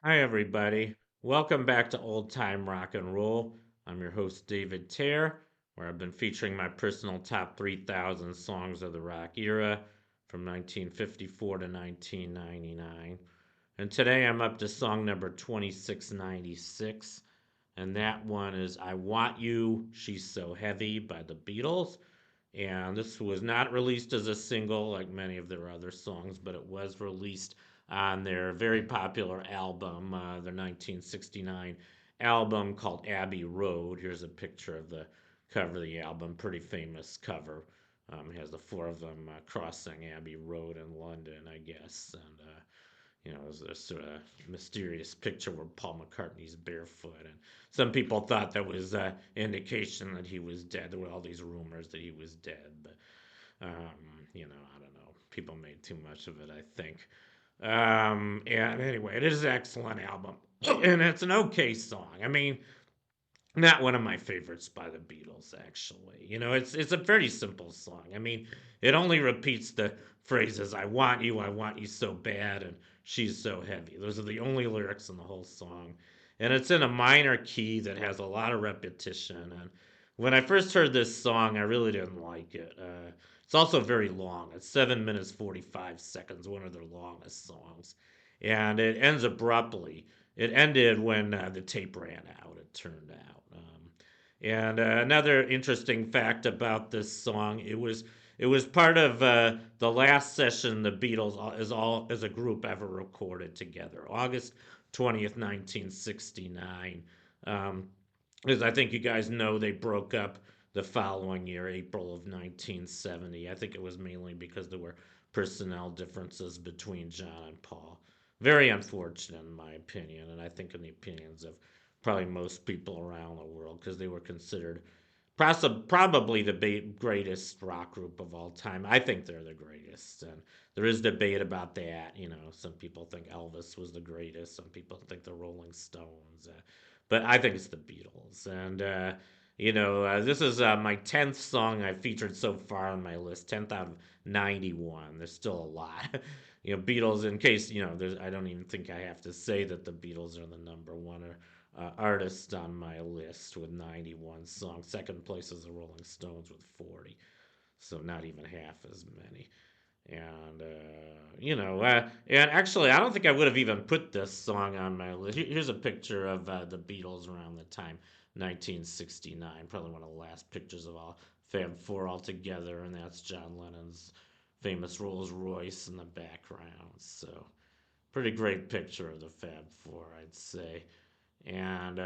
Hi, everybody. Welcome back to Old Time Rock and Roll. I'm your host, David Tare, where I've been featuring my personal top 3,000 songs of the rock era from 1954 to 1999. And today I'm up to song number 2696, and that one is I Want You, She's So Heavy by the Beatles. And this was not released as a single like many of their other songs, but it was released on their very popular album, their 1969 album called Abbey Road. Here's a picture of the cover of the album, pretty famous cover. It has the four of them crossing Abbey Road in London, I guess. And there's this sort of mysterious picture where Paul McCartney's barefoot, and some people thought that was indication that he was dead. There were all these rumors that he was dead, but I don't know. People made too much of it, I think. And anyway, it is an excellent album, and it's an okay song. I mean, not one of my favorites by the Beatles, actually. It's a pretty simple song. I mean, it only repeats the phrases I want you so bad," and "she's so heavy." Those are the only lyrics in the whole song. And it's in a minor key that has a lot of repetition. And when I first heard this song, I really didn't like it. It's also very long. It's 7 minutes 45 seconds, one of their longest songs, and it ends abruptly. It ended when the tape ran out. It turned out. And Another interesting fact about this song, it was part of the last session the Beatles as a group ever recorded together, August 20th, 1969. As I think you guys know, they broke up the following year, April of 1970. I think it was mainly because there were personnel differences between John and Paul. Very unfortunate, in my opinion, and I think in the opinions of probably most people around the world, because they were considered probably the greatest rock group of all time. I think they're the greatest, and there is debate about that. Some people think Elvis was the greatest, some people think the Rolling Stones, but I think it's the Beatles. And this is my 10th song I've featured so far on my list, 10th out of 91. There's still a lot. Beatles. In case I don't even think I have to say that the Beatles are the number one artist on my list with 91 songs. Second place is the Rolling Stones with 40, so not even half as many. And actually, I don't think I would have even put this song on my list. Here's a picture of the Beatles around the time, 1969. Probably one of the last pictures of all Fab Four all together, and that's John Lennon's famous Rolls Royce in the background. So, pretty great picture of the Fab Four, I'd say. And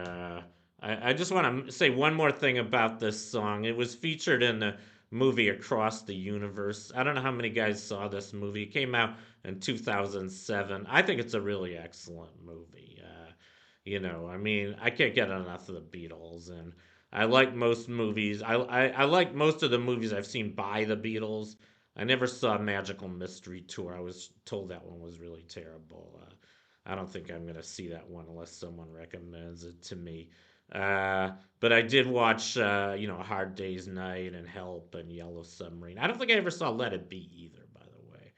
I just want to say one more thing about this song. It was featured in the movie Across the Universe. I don't know how many guys saw this movie. It came out in 2007. I think it's a really excellent movie. I mean, I can't get enough of the Beatles, and I like most movies. I like most of the movies I've seen by the Beatles. I never saw Magical Mystery Tour. I was told that one was really terrible. I don't think I'm going to see that one unless someone recommends it to me. But I did watch, A Hard Day's Night and Help and Yellow Submarine. I don't think I ever saw Let It Be either, by the way.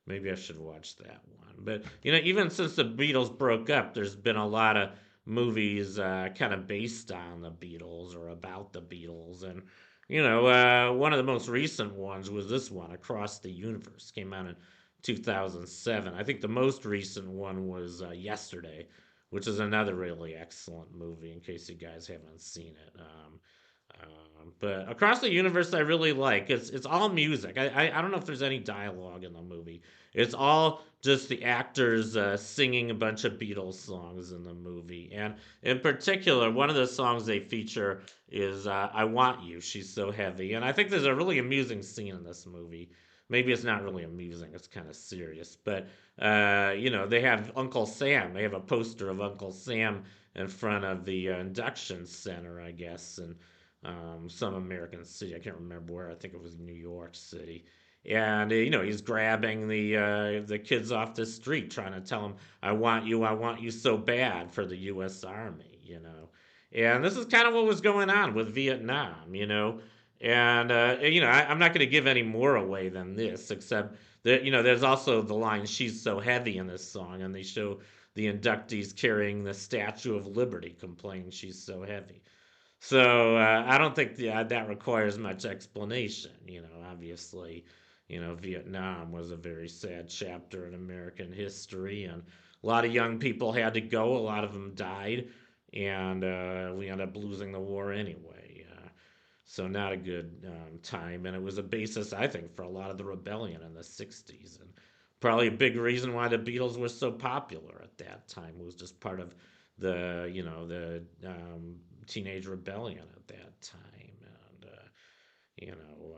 Maybe I should watch that one. But, even since the Beatles broke up, there's been a lot of movies kind of based on the Beatles or about the Beatles. And, one of the most recent ones was this one, Across the Universe. Came out in 2007. I think the most recent one was Yesterday, which is another really excellent movie in case you guys haven't seen it. But Across the Universe, I really like. It's all music. I don't know if there's any dialogue in the movie. It's all just the actors singing a bunch of Beatles songs in the movie. And in particular, one of the songs they feature is I Want You, She's So Heavy. And I think there's a really amusing scene in this movie. Maybe it's not really amusing, it's kind of serious. But, they have Uncle Sam. They have a poster of Uncle Sam in front of the induction center, I guess. And some American city. I can't remember where. I think it was New York City. And he's grabbing the kids off the street, trying to tell them, I want you so bad" for the U.S. Army. And this is kind of what was going on with Vietnam. And I'm not going to give any more away than this, except that there's also the line "She's so heavy" in this song, and they show the inductees carrying the Statue of Liberty complain she's so heavy. So I don't think that requires much explanation. Obviously, Vietnam was a very sad chapter in American history, and a lot of young people had to go. A lot of them died, and we ended up losing the war anyway. So not a good time, and it was a basis, I think, for a lot of the rebellion in the '60s, and probably a big reason why the Beatles were so popular at that time. It was just part of the teenage rebellion at that time, and you know,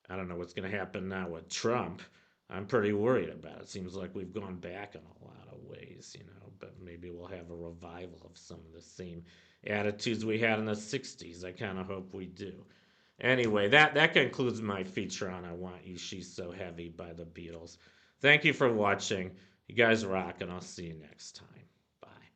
I don't know what's going to happen now with Trump. I'm pretty worried about it. Seems like we've gone back in a lot of ways, but maybe we'll have a revival of some of the same attitudes we had in the '60s. I kind of hope we do. Anyway, that concludes my feature on I Want You, She's So Heavy by the Beatles. Thank you for watching. You guys rock, and I'll see you next time. Bye.